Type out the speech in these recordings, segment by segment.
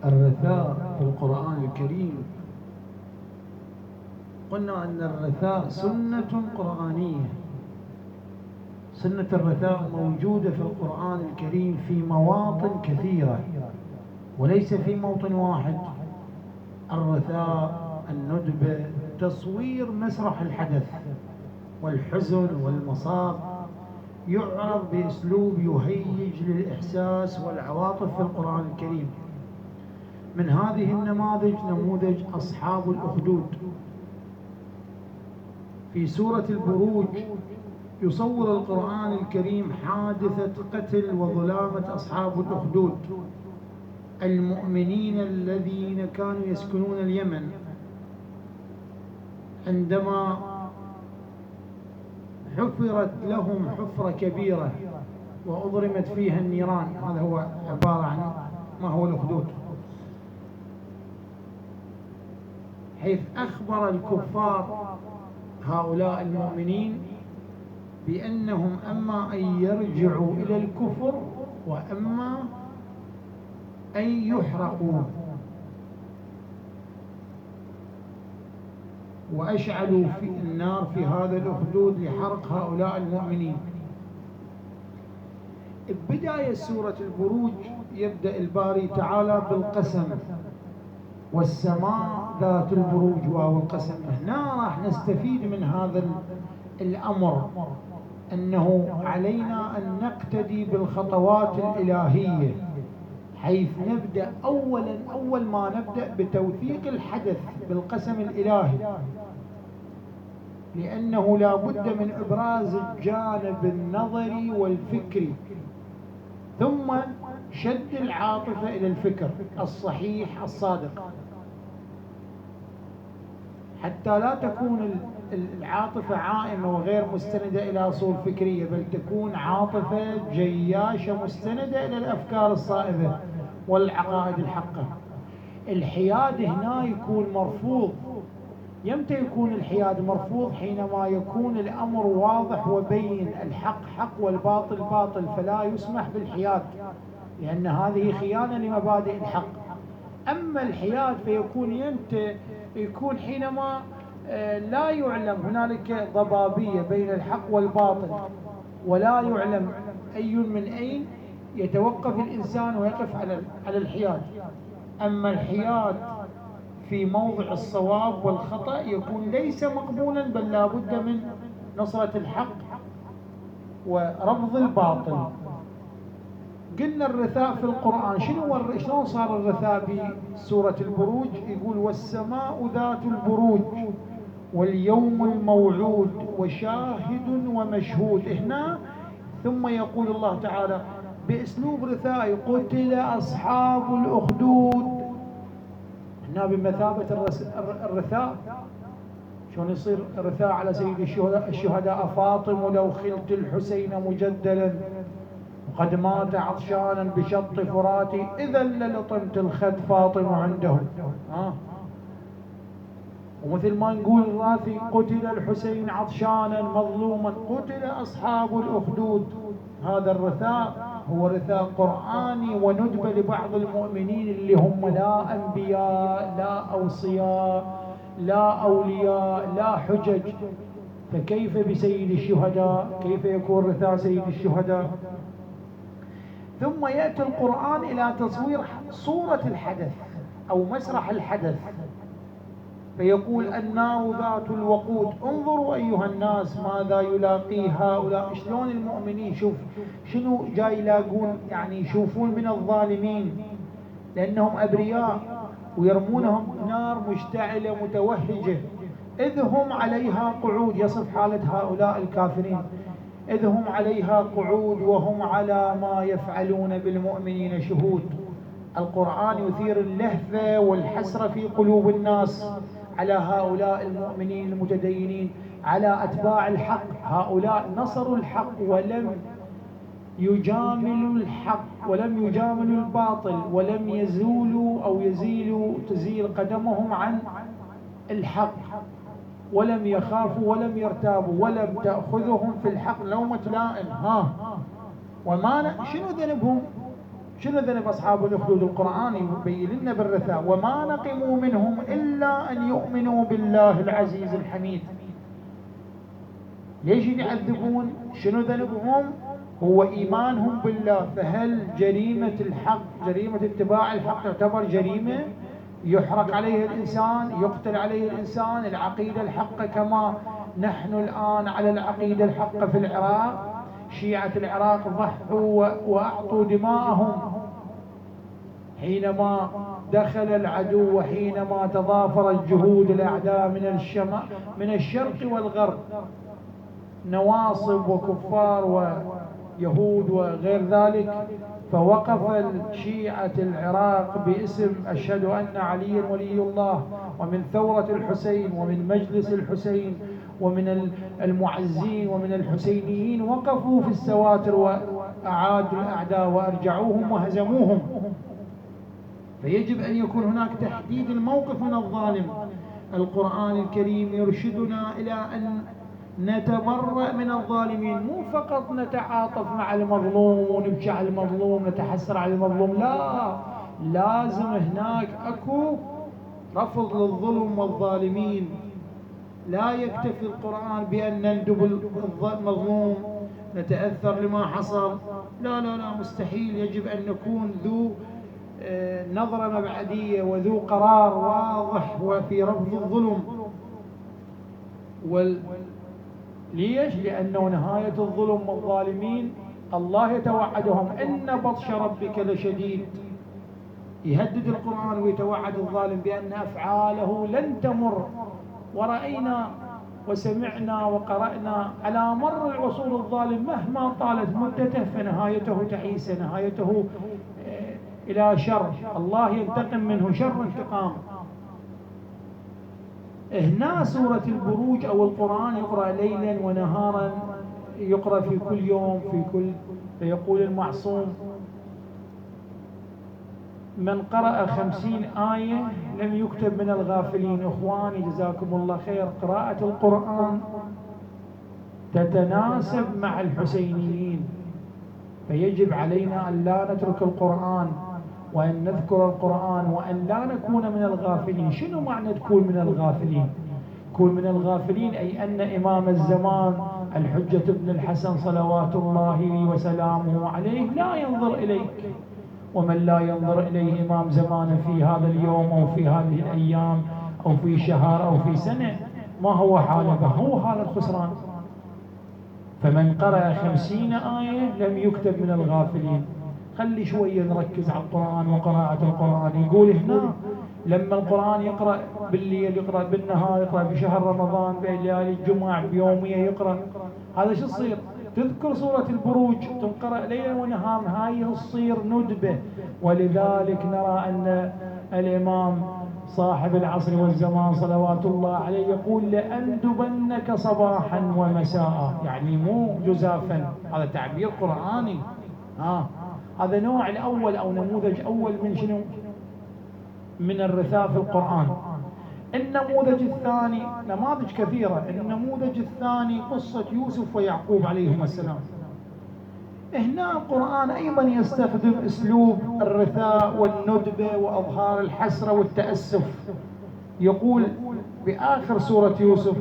الرثاء في القرآن الكريم، قلنا أن الرثاء سنة قرآنية. سنة الرثاء موجودة في القرآن الكريم في مواطن كثيرة وليس في موطن واحد. الرثاء، الندبة، تصوير مسرح الحدث والحزن والمصاب يعرض بأسلوب يهيج للإحساس والعواطف في القرآن الكريم. من هذه النماذج نموذج أصحاب الأخدود. في سورة البروج يصور القرآن الكريم حادثة قتل وظلامة أصحاب الأخدود المؤمنين الذين كانوا يسكنون اليمن، عندما حفرت لهم حفرة كبيرة وأضرمت فيها النيران. هذا هو عبارة عن ما هو الأخدود، حيث أخبر الكفار هؤلاء المؤمنين بأنهم أما أن يرجعوا إلى الكفر وأما أن يحرقوا، وأشعلوا في النار في هذا الأخدود لحرق هؤلاء المؤمنين. بداية سورة البروج يبدأ الباري تعالى بالقسم: والسماء ذات البروج، واو القسم. هنا راح نستفيد من هذا الأمر أنه علينا أن نقتدي بالخطوات الإلهية، حيث نبدأ أول ما نبدأ بتوثيق الحدث بالقسم الإلهي، لأنه لا بد من إبراز الجانب النظري والفكري ثم شد العاطفة إلى الفكر الصحيح الصادق، حتى لا تكون العاطفة عائمة وغير مستندة إلى أصول فكرية، بل تكون عاطفة جياشة مستندة إلى الأفكار الصائبة والعقائد الحقة. الحياد هنا يكون مرفوض. يمتى يكون الحياد مرفوض؟ حينما يكون الأمر واضح وبين، الحق حق والباطل باطل، فلا يسمح بالحياد، لأن هذه خيانة لمبادئ الحق. أما الحياد فيكون يكون حينما لا يعلم، هنالك ضبابية بين الحق والباطل ولا يعلم أي من أين، يتوقف الإنسان ويقف على الحياد. أما الحياد في موضع الصواب والخطأ يكون ليس مقبولا، بل لا بد من نصرة الحق ورفض الباطل. قلنا الرثاء في القرآن شلون صار الرثاء بسورة البروج؟ يقول: والسماء ذات البروج واليوم الموعود وشاهد ومشهود. هنا ثم يقول الله تعالى بأسلوب رثائي: قتل أصحاب الأخدود. هنا بمثابة الرثاء. شلون يصير رثاء على سيد الشهداء: فاطم لو خلت الحسين مجدلا وقد مات عطشانا بشط فراتي إذا للطمت الخد فاطم عندهم. ومثل ما نقول الراثي: قتل الحسين عطشانا مظلوما، قتل أصحاب الأخدود. هذا الرثاء هو رثاء قرآني وندبة لبعض المؤمنين اللي هم لا أنبياء لا أوصياء لا أولياء لا حجج. فكيف بسيد الشهداء؟ كيف يكون رثاء سيد الشهداء؟ ثم يأتي القرآن إلى تصوير صورة الحدث أو مسرح الحدث، فيقول: النار ذات الوقود. انظروا أيها الناس ماذا يلاقي هؤلاء. شلون المؤمنين شنو جاي يلاقون، يعني يشوفون من الظالمين لأنهم أبرياء، ويرمونهم نار مشتعلة متوهجة إذ هم عليها قعود. يصف حالة هؤلاء الكافرين: إذ هم عليها قعود وهم على ما يفعلون بالمؤمنين شهود. القرآن يثير اللهفة والحسرة في قلوب الناس على هؤلاء المؤمنين المتدينين، على أتباع الحق. هؤلاء نصروا الحق ولم يجاملوا الحق ولم يجاملوا الباطل، ولم يزولوا أو تزيل قدمهم عن الحق، ولم يخافوا ولم يرتابوا، ولم تأخذهم في الحق لومة لائم. وما شنو ذنبهم؟ شنو ذنب أصحاب الأخدود؟ القرآن يبين لنا بالرثاء: وما نقموا منهم إلا أن يؤمنوا بالله العزيز الحميد. ليش يعذبون؟ شنو ذنبهم؟ هو إيمانهم بالله. فهل جريمة الحق، جريمة اتباع الحق تعتبر جريمة يحرق عليه الإنسان، يقتل عليه الإنسان؟ العقيدة الحقة كما نحن الآن على العقيدة الحقة في العراق، شيعة العراق ضحوا وأعطوا دماءهم حينما دخل العدو وحينما تضافرت جهود الأعداء من الشرق والغرب، نواصب وكفار ويهود وغير ذلك. فوقف شيعة العراق باسم أشهد أن عليا ولي الله، ومن ثورة الحسين ومن مجلس الحسين ومن المعزين ومن الحسينيين، وقفوا في السواتر وأعادوا الأعداء وأرجعوهم وهزموهم. فيجب أن يكون هناك تحديد الموقف من الظالم. القرآن الكريم يرشدنا إلى أن نتبرأ من الظالمين، مو فقط نتعاطف مع المظلوم ونبكي على المظلوم، نتحسر على المظلوم، لا، لازم هناك أكو رفض للظلم والظالمين. لا يكتفي القرآن بأن نندب المظلوم نتأثر لما حصل، لا لا لا، مستحيل. يجب أن نكون ذو نظرة مبعدية وذو قرار واضح وفي رفض الظلم. ليش؟ لأنه نهاية الظلم والظالمين الله يتوعدهم: إن بطش ربك لشديد. يهدد القرآن ويتوعد الظالم بأن أفعاله لن تمر. ورأينا وسمعنا وقرأنا على مر العصور الظالم مهما طالت مدته فنهايته تعيسة، نهايته إلى شر، الله ينتقم منه شر انتقام. هنا سورة البروج أو القرآن يقرأ ليلا ونهارا، يقرأ في كل يوم فيقول المعصوم: من قرأ 50 آية لم يكتب من الغافلين. إخواني جزاكم الله خير، قراءة القرآن تتناسب مع الحسينيين، فيجب علينا أن لا نترك القرآن وأن نذكر القرآن وأن لا نكون من الغافلين. شنو معنى تكون من الغافلين؟ تكون من الغافلين أي أن إمام الزمان الحجة ابن الحسن صلوات الله وسلامه عليه لا ينظر إليك، ومن لا ينظر إليه إمام زمان في هذا اليوم أو في هذه الأيام أو في شهر أو في سنة، ما هو حاله؟ هو حال الخسران. فمن قرأ 50 آية لم يكتب من الغافلين. خلي شوية نركز على القرآن وقراءة القرآن. يقول هنا لما القرآن يقرأ بالليل، يقرأ بالنهار، يقرأ بشهر رمضان، بليالي الجمعة، بيومية يقرأ، هذا شو تصير؟ تذكر سورة البروج تنقرأ ليلا ونهار، هاي تصير ندبة. ولذلك نرى أن الإمام صاحب العصر والزمان صلوات الله عليه يقول: لأندبنك صباحا ومساء، يعني مو جزافا، هذا تعبير قرآني. هذا نوع الأول أو نموذج أول من شنو؟ من الرثاء في القرآن. النموذج الثاني، نماذج كثيرة، النموذج الثاني قصة يوسف ويعقوب عليهما السلام. هنا القرآن أيضا يستخدم أسلوب الرثاء والندبة وأظهار الحسرة والتأسف. يقول بآخر سورة يوسف: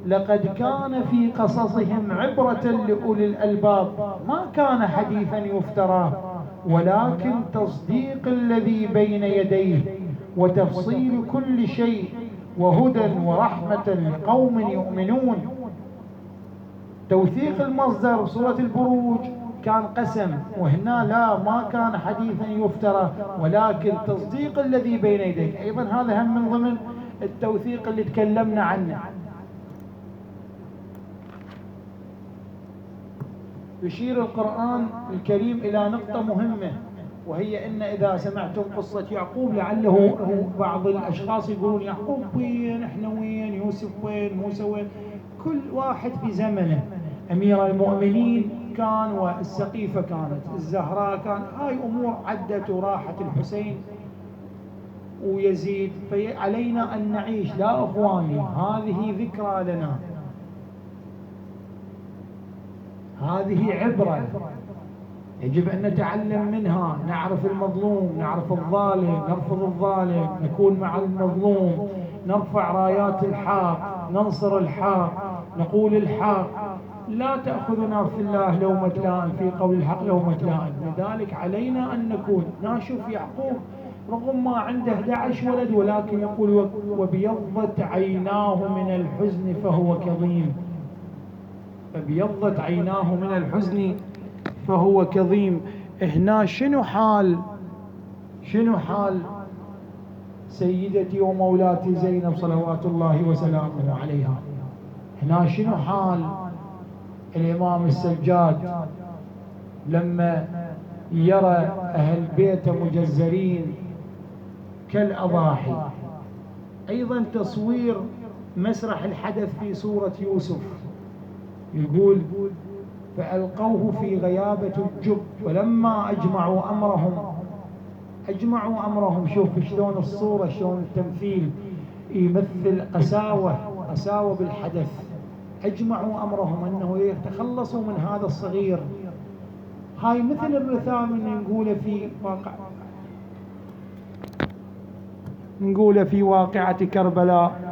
لقد كان في قصصهم عبرة لأولي الألباب ما كان حديثا يفترى ولكن تصديق الذي بين يديه وتفصيل كل شيء وهدى ورحمة لقوم يؤمنون. توثيق المصدر سورة البروج كان قسم، وهنا لا، ما كان حديثا يفترى ولكن تصديق الذي بين يديك. أيضا هذا هم من ضمن التوثيق اللي تكلمنا عنه. يشير القرآن الكريم إلى نقطة مهمة، وهي أن إذا سمعتم قصة يعقوب، لعله بعض الأشخاص يقولون: يعقوب وين؟ إحنا وين؟ يوسف وين؟ موسى وين؟ كل واحد في زمنه. أمير المؤمنين كان، والسقيفة كانت، الزهراء كان، هاي أمور عدت وراحت، الحسين ويزيد. فعلينا أن نعيش. لا أخواني، هذه ذكرى لنا، هذه عبرة. يجب أن نتعلم منها، نعرف المظلوم، نعرف الظالم، نرفض الظالم، نكون مع المظلوم، نرفع رايات الحق، ننصر الحق، نقول الحق، لا تأخذنا في الله لومة لائم، في قول الحق لومة لائم. لذلك علينا أن نكون نشوف يعقوب رغم ما عنده 11 ولد، ولكن يقول وبيضت عيناه من الحزن فهو كظيم. فبيضت عيناه من الحزن فهو كظيم. هنا شنو حال سيدتي ومولاتي زينب صلوات الله وسلامه عليها؟ هنا شنو حال الإمام السجاد لما يرى أهل بيته مجزرين كالأضاحي؟ أيضا تصوير مسرح الحدث في سورة يوسف، يقول فألقوه في غيابة الجب ولما أجمعوا أمرهم. شوف شلون الصورة، شلون التمثيل يمثل قساوة بالحدث. أجمعوا أمرهم أنه يتخلصوا من هذا الصغير. هاي مثل الرثام نقول في واقعة كربلاء،